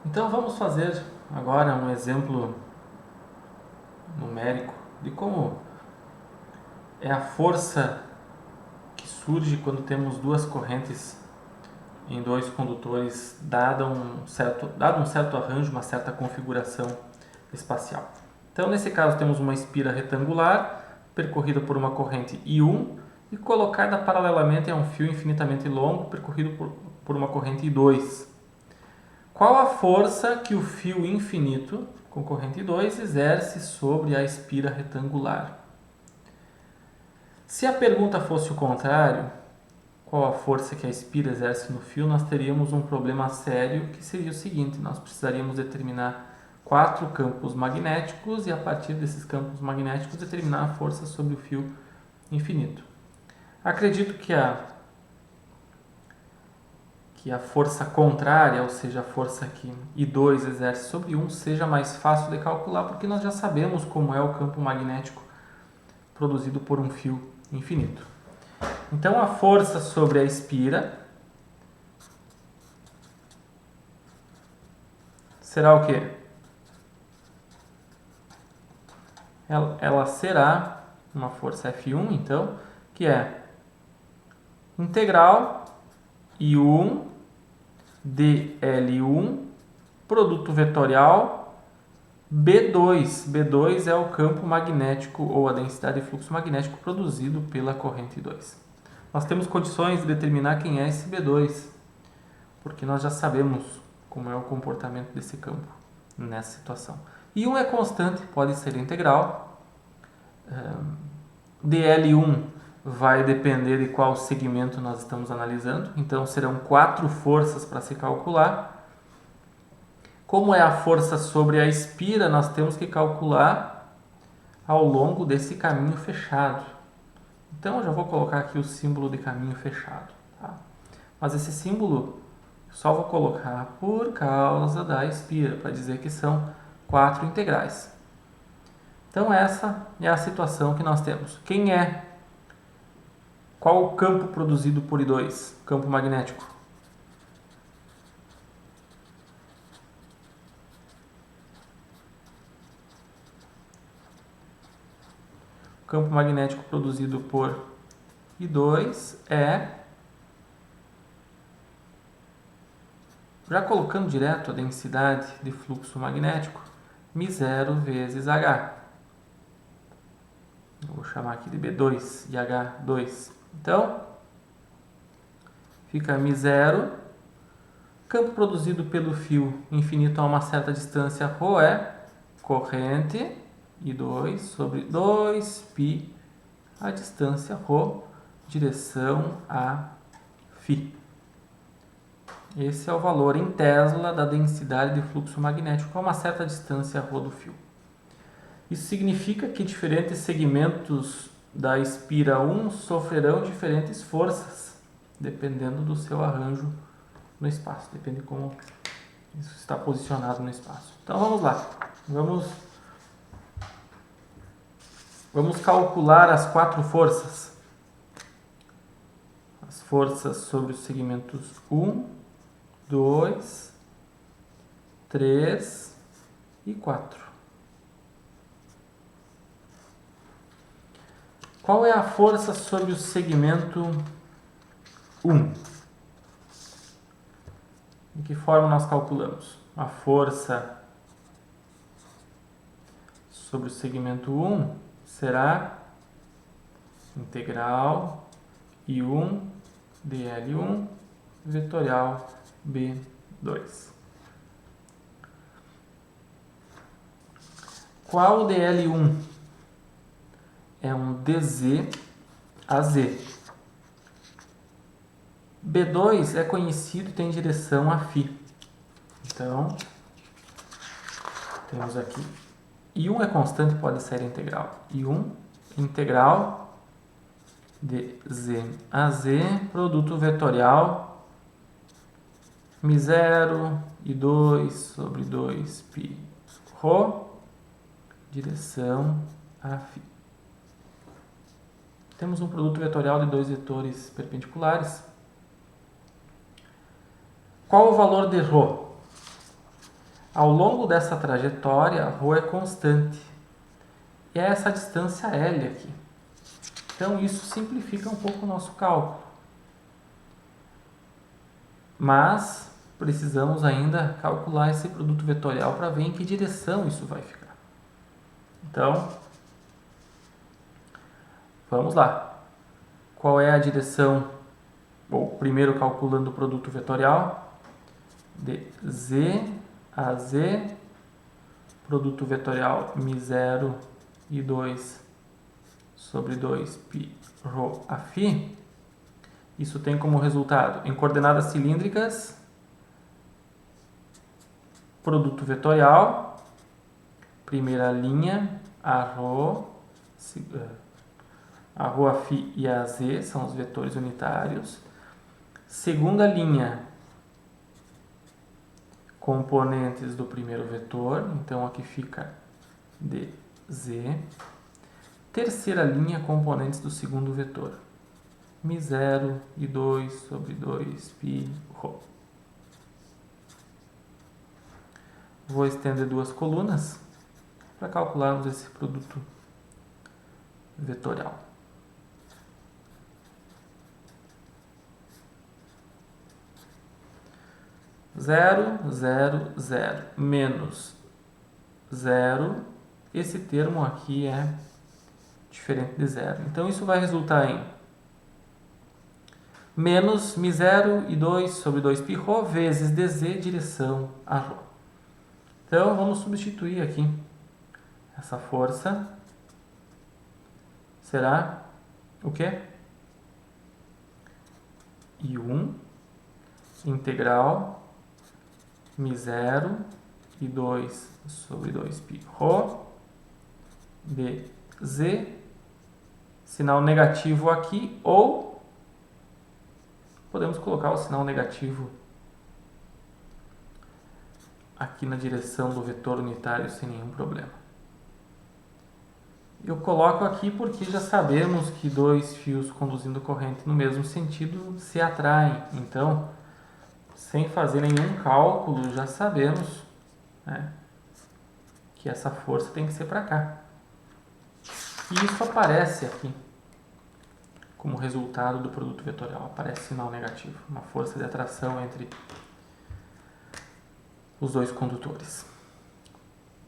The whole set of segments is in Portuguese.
Então vamos fazer agora um exemplo numérico de como é a força que surge quando temos duas correntes em dois condutores, dado um certo arranjo, uma certa configuração espacial. Então, nesse caso, temos uma espira retangular percorrida por uma corrente I1 e colocada paralelamente a um fio infinitamente longo percorrido por uma corrente I2. Qual a força que o fio infinito com corrente I2 exerce sobre a espira retangular? Se a pergunta fosse o contrário, qual a força que a espira exerce no fio, nós teríamos um problema sério que seria o seguinte: nós precisaríamos determinar 4 campos magnéticos e a partir desses campos magnéticos determinar a força sobre o fio infinito. Acredito que a força contrária, ou seja, a força que I2 exerce sobre 1, seja mais fácil de calcular porque nós já sabemos como é o campo magnético produzido por um fio infinito. Então a força sobre a espira será o quê? Ela será uma força F1, então, que é integral I1 dL1 produto vetorial B2. B2 é o campo magnético ou a densidade de fluxo magnético produzido pela corrente 2. Nós temos condições de determinar quem é esse B2, porque nós já sabemos como é o comportamento desse campo nessa situação. I1 é constante, pode ser integral. dL1 vai depender de qual segmento nós estamos analisando, então serão 4 forças para se calcular. Como é a força sobre a espira, nós temos que calcular ao longo desse caminho fechado. Então eu já vou colocar aqui o símbolo de caminho fechado. Tá? Mas esse símbolo só vou colocar por causa da espira, para dizer que são 4 integrais. Então essa é a situação que nós temos. Qual o campo produzido por I2? Campo magnético. O campo magnético produzido por I2 é, já colocando direto a densidade de fluxo magnético, μ0 vezes H. Eu vou chamar aqui de B2 e H2. Então, fica μ0. Campo produzido pelo fio infinito a uma certa distância, ρ é corrente I2 sobre 2π a distância ρ, direção a φ. Esse é o valor em Tesla da densidade de fluxo magnético a uma certa distância ρ do fio. Isso significa que diferentes segmentos da espira 1 sofrerão diferentes forças, dependendo do seu arranjo no espaço, depende de como isso está posicionado no espaço. Então vamos lá, vamos calcular as 4 forças. As forças sobre os segmentos 1, 2, 3 e 4. Qual é a força sobre o segmento 1? De que forma nós calculamos? A força sobre o segmento 1 será integral I1 dL1 vetorial B2. Qual dL1? É um dz a z. B2 é conhecido e tem direção a φ. Então, temos aqui I1 é constante, pode ser integral. I1 integral de z a z, produto vetorial μ0 I2 sobre 2π ρ, direção a φ. Temos um produto vetorial de dois vetores perpendiculares. Qual o valor de ρ? Ao longo dessa trajetória, ρ é constante. E é essa distância L aqui. Então, isso simplifica um pouco o nosso cálculo. Mas precisamos ainda calcular esse produto vetorial para ver em que direção isso vai ficar. Então, vamos lá. Qual é a direção? Bom, primeiro calculando o produto vetorial de Z a Z, produto vetorial μ0 e 2 sobre 2π ρ a φ. Isso tem como resultado, em coordenadas cilíndricas, produto vetorial, primeira linha, a ρ, a φ e a z são os vetores unitários. Segunda linha, componentes do primeiro vetor, então aqui fica dz. Terceira linha, componentes do segundo vetor, μ0 e 2 sobre 2π ρ. Vou estender duas colunas para calcularmos esse produto vetorial. 0, 0, 0, menos 0. Esse termo aqui é diferente de 0. Então, isso vai resultar em menos μ0 e 2 sobre 2π ρ vezes dz direção a ρ. Então, vamos substituir aqui. Essa força será o quê? I1 integral μ0 e 2 sobre 2π ρ dz, sinal negativo aqui, ou podemos colocar o sinal negativo aqui na direção do vetor unitário sem nenhum problema. Eu coloco aqui porque já sabemos que dois fios conduzindo corrente no mesmo sentido se atraem. Então, sem fazer nenhum cálculo, já sabemos, né, que essa força tem que ser para cá. E isso aparece aqui como resultado do produto vetorial. Aparece sinal negativo, uma força de atração entre os dois condutores.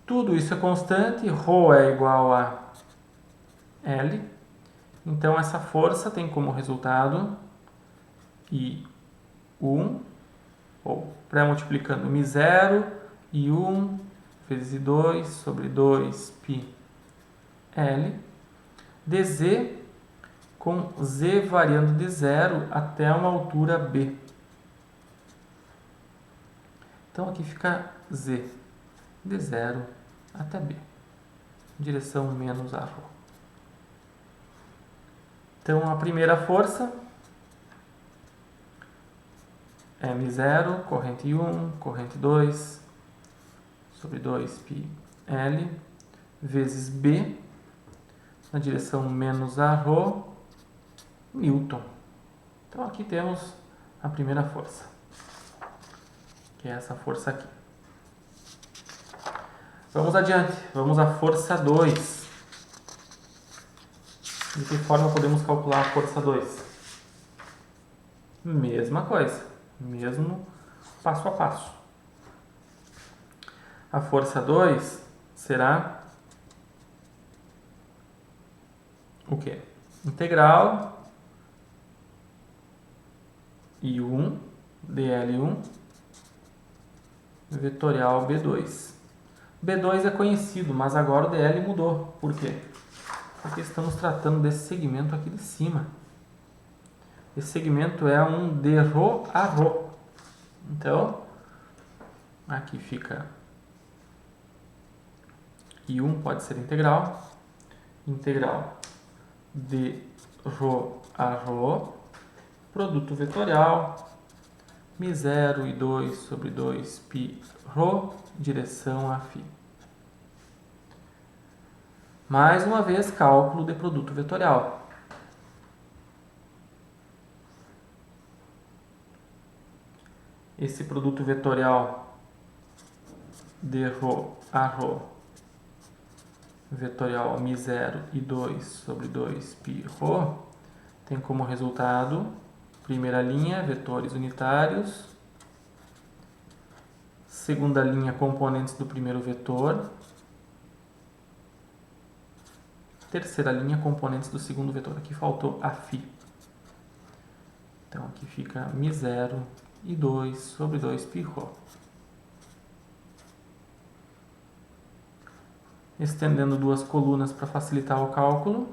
Tudo isso é constante, ρ é igual a L. Então, essa força tem como resultado I1, ou pré-multiplicando μ0, I1 vezes I2 sobre 2π L, dz com z variando de 0 até uma altura b. Então, aqui fica z, de 0 até b, direção menos a ρ. Então, a primeira força é μ0, corrente 1, corrente 2, sobre 2π L, vezes B, na direção menos a ρ, Newton. Então, aqui temos a primeira força, que é essa força aqui. Vamos adiante, vamos à força 2. De que forma podemos calcular a força 2? Mesma coisa, mesmo passo a passo. A força 2 será o quê? Integral I1 dL1 vetorial B2. B2 é conhecido, mas agora o dl mudou. Por quê? Porque estamos tratando desse segmento aqui de cima. Esse segmento é um de ρ a ρ. Então, aqui fica I1 pode ser integral de ρ a ρ, produto vetorial, μ0 e 2 sobre 2π ρ, direção a φ. Mais uma vez, cálculo de produto vetorial. Esse produto vetorial de ρ a ρ vetorial μ0 e 2 sobre 2πρ tem como resultado, primeira linha, vetores unitários, segunda linha, componentes do primeiro vetor, terceira linha, componentes do segundo vetor. Aqui faltou a φ. Então aqui fica μ0 e 2 sobre 2πρ. Estendendo duas colunas para facilitar o cálculo.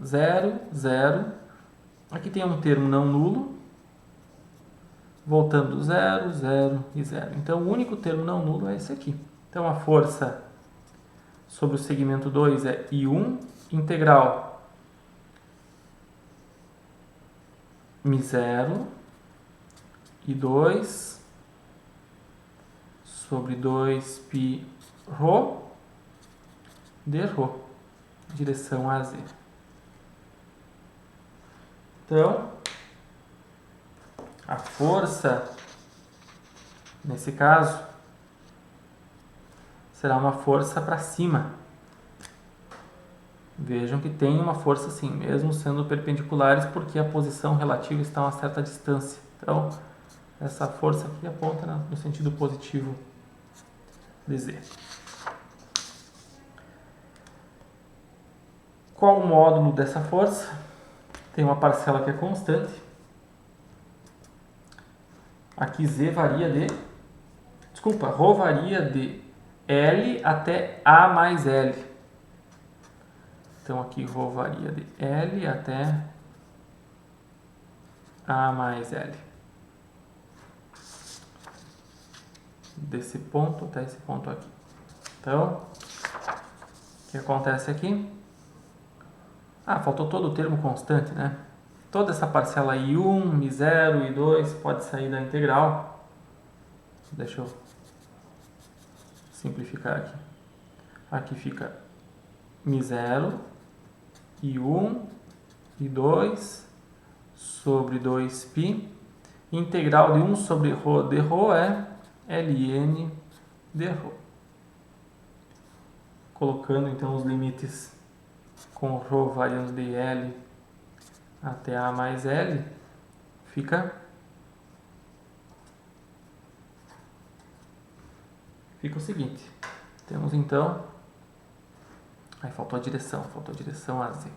Zero, zero. Aqui tem um termo não nulo. Voltando 0, 0 e 0. Então o único termo não nulo é esse aqui. Então a força sobre o segmento 2 é I1 integral μ0 e 2 sobre 2πρ de ρ, direção a z. Então, a força, nesse caso, será uma força para cima. Vejam que tem uma força sim, mesmo sendo perpendiculares, porque a posição relativa está a uma certa distância. Então, essa força aqui aponta no sentido positivo de z. Qual o módulo dessa força? Tem uma parcela que é constante. Aqui z varia de... Desculpa, ρ varia de L até A mais L. Então aqui ρ varia de L até A mais L. Desse ponto até esse ponto aqui. Então, o que acontece aqui? Faltou todo o termo constante, né? Toda essa parcela I1, I0, I2 pode sair da integral. Deixa eu simplificar aqui. Aqui fica μ0, I1, I2 sobre 2π. Integral de 1 sobre ρ de ρ é ln de ρ. Colocando então os limites com ρ variando de L até A mais L, fica o seguinte. Temos então... Aí faltou a direção a Z.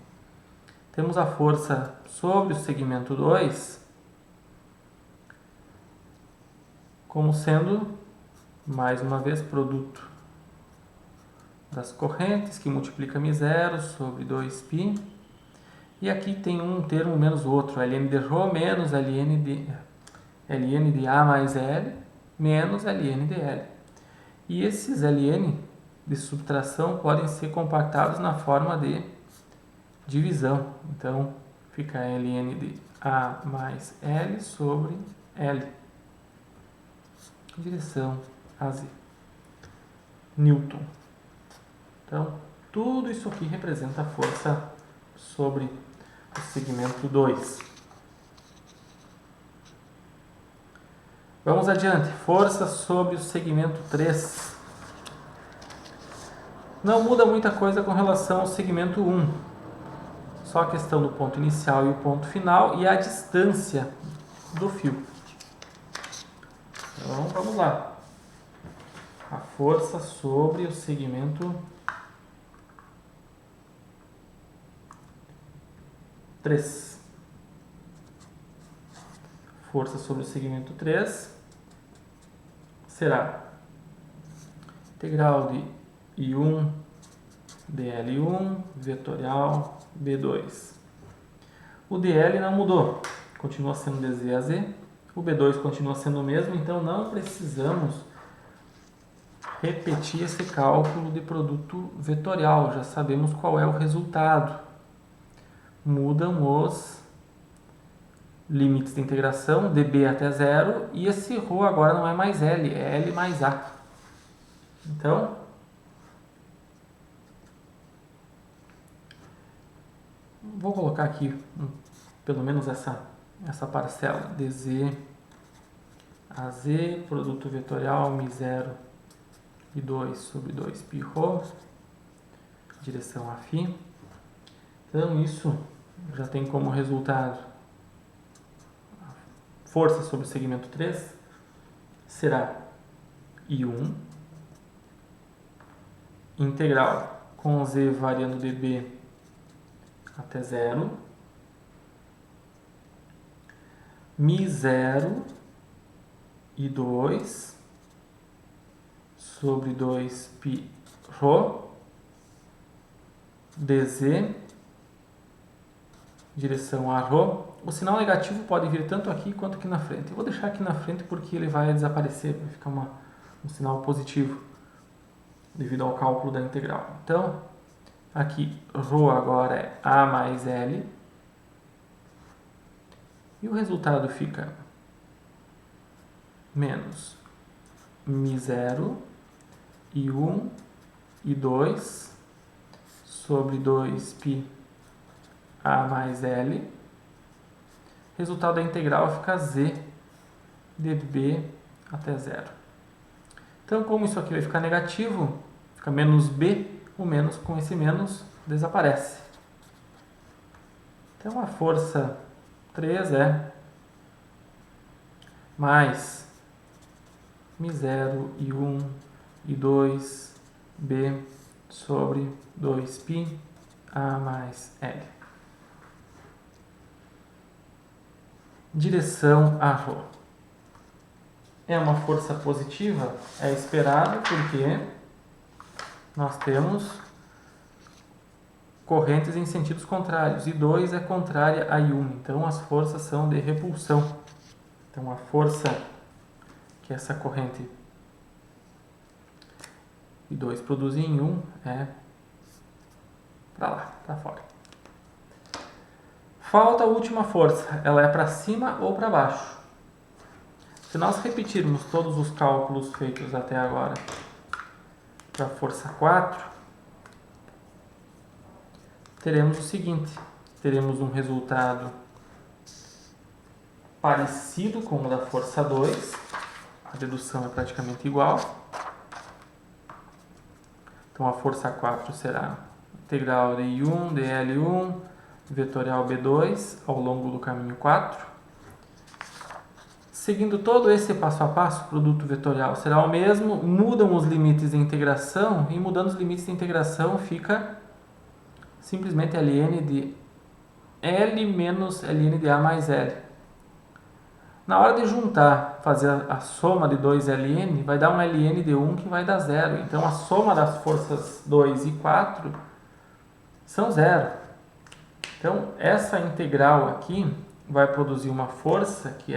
Temos a força sobre o segmento 2 como sendo, mais uma vez, produto das correntes, que multiplica μ0 sobre 2π. E aqui tem um termo menos o outro, ln de ρ menos ln de A mais L menos ln de L. E esses ln de subtração podem ser compactados na forma de divisão. Então, fica ln de A mais L sobre L. Direção a Z. Newton. Então, tudo isso aqui representa a força sobre o segmento 2. Vamos adiante. Força sobre o segmento 3. Não muda muita coisa com relação ao segmento 1. Só a questão do ponto inicial e o ponto final e a distância do fio. Então, vamos lá. A força sobre o segmento 3. Força sobre o segmento 3 será integral de I1 dl1 vetorial B2. O dl não mudou, continua sendo dz a z. O B2 continua sendo o mesmo, então não precisamos repetir esse cálculo de produto vetorial, já sabemos qual é o resultado. Mudam os limites de integração, dB até zero, e esse ρ agora não é mais L, é L mais A. Então, Vou colocar aqui pelo menos essa parcela dz a z, produto vetorial μ0 e 2 sobre 2πρ, direção a φ. Então isso já tem como resultado a força sobre o segmento 3 será I1 integral com z variando dB até 0, μ0 e 2 sobre 2πρ dz, direção a ρ. O sinal negativo pode vir tanto aqui quanto aqui na frente. Eu vou deixar aqui na frente porque ele vai desaparecer, vai ficar um sinal positivo devido ao cálculo da integral. Então, aqui ρ agora é A mais L. E o resultado fica menos μ0 e 1 e 2 sobre 2π A mais L. Resultado da integral fica z dB até 0. Então, como isso aqui vai ficar negativo, fica menos b, o menos com esse menos desaparece. Então, a força 3 é mais μ0 e 1 e 2 b sobre 2π A mais L. Direção a ρ. É uma força positiva? É esperado porque nós temos correntes em sentidos contrários. I2 é contrária a I1, então as forças são de repulsão. Então a força que essa corrente I2 produz em I1 é para lá, para fora. Falta a última força, ela é para cima ou para baixo. Se nós repetirmos todos os cálculos feitos até agora para a força 4, teremos o seguinte, teremos um resultado parecido com o da força 2, a dedução é praticamente igual. Então a força 4 será integral de I1, dL1, vetorial B2 ao longo do caminho 4. Seguindo todo esse passo a passo, o produto vetorial será o mesmo, mudam os limites de integração, e mudando os limites de integração fica simplesmente ln de L menos ln de A mais L. Na hora de juntar, fazer a soma de 2 ln, vai dar um ln de 1 que vai dar 0. Então a soma das forças 2 e 4 são 0. Então, essa integral aqui vai produzir uma força que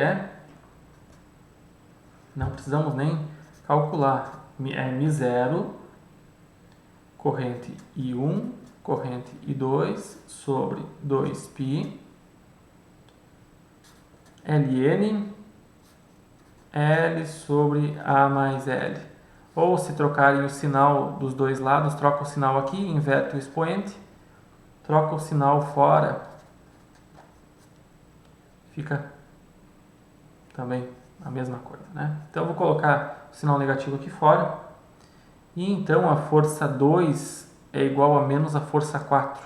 não precisamos nem calcular, é μ0, corrente I1, corrente I2, sobre 2π, ln, L sobre A mais L. Ou se trocarem o sinal dos dois lados, troca o sinal aqui, inverte o expoente, troca o sinal fora, fica também a mesma coisa, né? Então eu vou colocar o sinal negativo aqui fora, e então a força 2 é igual a menos a força 4.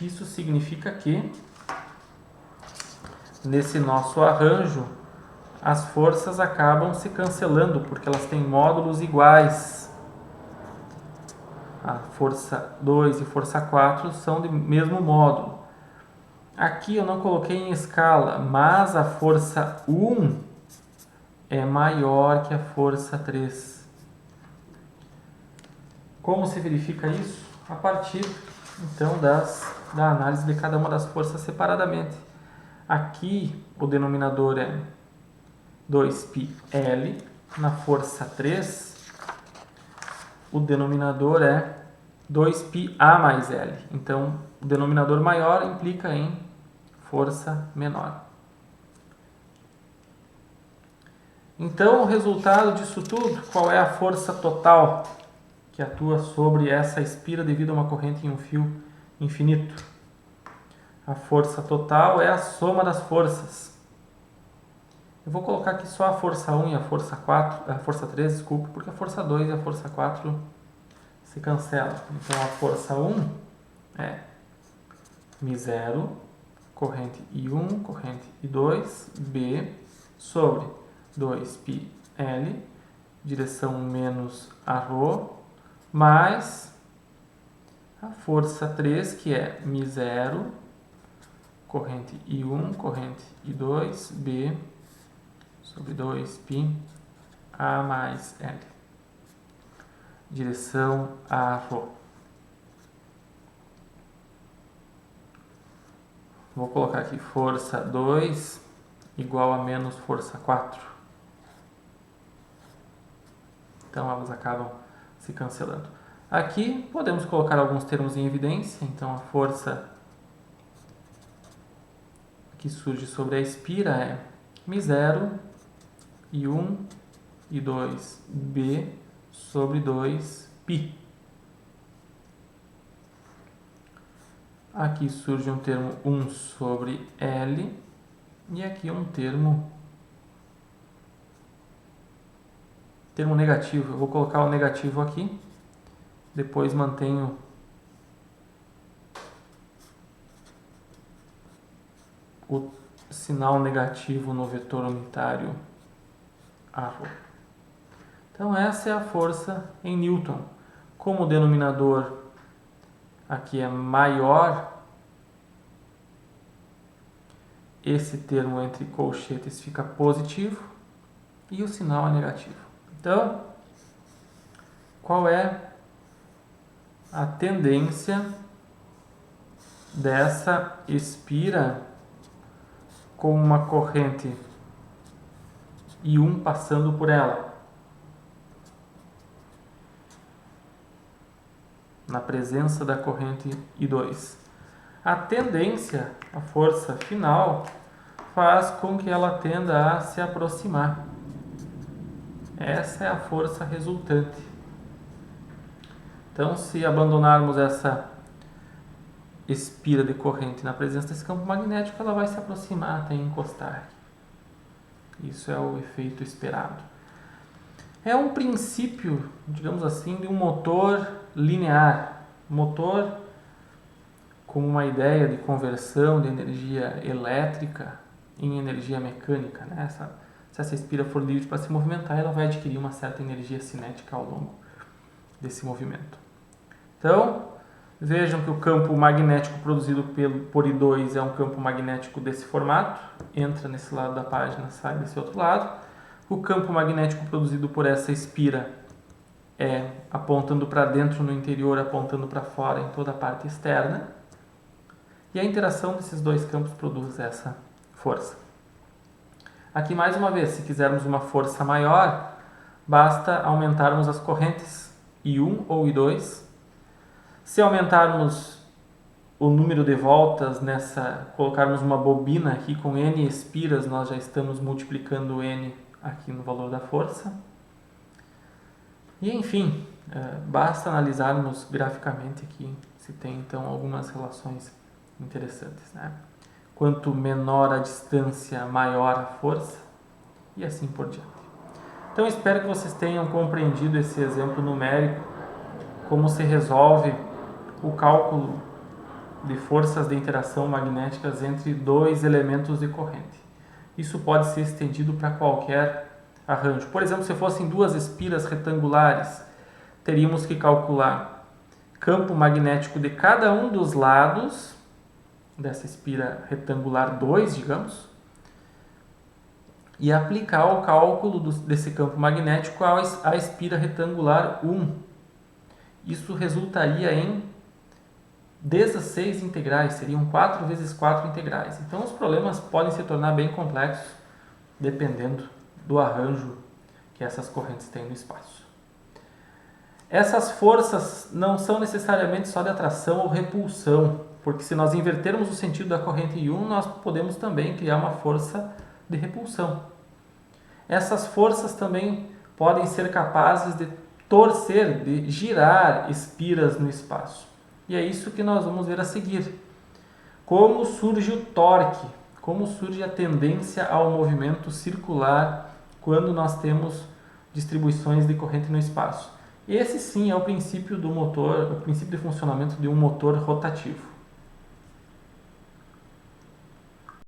Isso significa que nesse nosso arranjo as forças acabam se cancelando, porque elas têm módulos iguais. A força 2 e força 4 são do mesmo módulo. Aqui eu não coloquei em escala, mas a força 1 é maior que a força 3. Como se verifica isso? A partir, então, da análise de cada uma das forças separadamente. Aqui o denominador é 2πL, na força 3 o denominador é 2πA mais L. Então, o denominador maior implica em força menor. Então, o resultado disso tudo, qual é a força total que atua sobre essa espira devido a uma corrente em um fio infinito? A força total é a soma das forças. Eu vou colocar aqui só a força 1 e a força 4, a força 3, desculpa, porque a força 2 e a força 4 se cancelam. Então a força 1 é μ0, corrente I1, corrente I2, B, sobre 2πL, direção menos a ρ, mais a força 3, que é μ0, corrente I1, corrente I2, B, sobre 2π A mais L, direção a ρ. Vou colocar aqui força 2 igual a menos força 4. Então elas acabam se cancelando. Aqui podemos colocar alguns termos em evidência. Então a força que surge sobre a espira é μ0, I1, I2, B sobre 2π. Aqui surge um termo 1 sobre L e aqui um termo negativo. Eu vou colocar o negativo aqui, depois mantenho o sinal negativo no vetor unitário ρ. Então essa é a força em Newton. Como o denominador aqui é maior, esse termo entre colchetes fica positivo e o sinal é negativo. Então, qual é a tendência dessa espira com uma corrente I1 passando por ela, na presença da corrente I2? A tendência, a força final, faz com que ela tenda a se aproximar. Essa é a força resultante. Então, se abandonarmos essa espira de corrente na presença desse campo magnético, ela vai se aproximar até encostar. Isso é o efeito esperado. É um princípio, digamos assim, de um motor linear. Motor como uma ideia de conversão de energia elétrica em energia mecânica, né? Se essa espira for livre para se movimentar, ela vai adquirir uma certa energia cinética ao longo desse movimento. Então, vejam que o campo magnético produzido por I2 é um campo magnético desse formato, entra nesse lado da página, sai desse outro lado. O campo magnético produzido por essa espira é apontando para dentro no interior, apontando para fora em toda a parte externa. E a interação desses dois campos produz essa força. Aqui, mais uma vez, se quisermos uma força maior, basta aumentarmos as correntes I1 ou I2. Se aumentarmos o número de voltas colocarmos uma bobina aqui com N espiras, nós já estamos multiplicando N aqui no valor da força. E enfim, basta analisarmos graficamente aqui se tem então algumas relações interessantes, né? Quanto menor a distância, maior a força, e assim por diante. Então espero que vocês tenham compreendido esse exemplo numérico, como se resolve o cálculo de forças de interação magnéticas entre dois elementos de corrente. Isso pode ser estendido para qualquer arranjo. Por exemplo, se fossem duas espiras retangulares, teríamos que calcular campo magnético de cada um dos lados dessa espira retangular 2, digamos, e aplicar o cálculo desse campo magnético à espira retangular 1. Isso resultaria em 16 integrais, seriam 4 vezes 4 integrais. Então os problemas podem se tornar bem complexos, dependendo do arranjo que essas correntes têm no espaço. Essas forças não são necessariamente só de atração ou repulsão, porque se nós invertermos o sentido da corrente I1, nós podemos também criar uma força de repulsão. Essas forças também podem ser capazes de torcer, de girar espiras no espaço. E é isso que nós vamos ver a seguir. Como surge o torque? Como surge a tendência ao movimento circular quando nós temos distribuições de corrente no espaço? Esse sim é o princípio do motor, o princípio de funcionamento de um motor rotativo.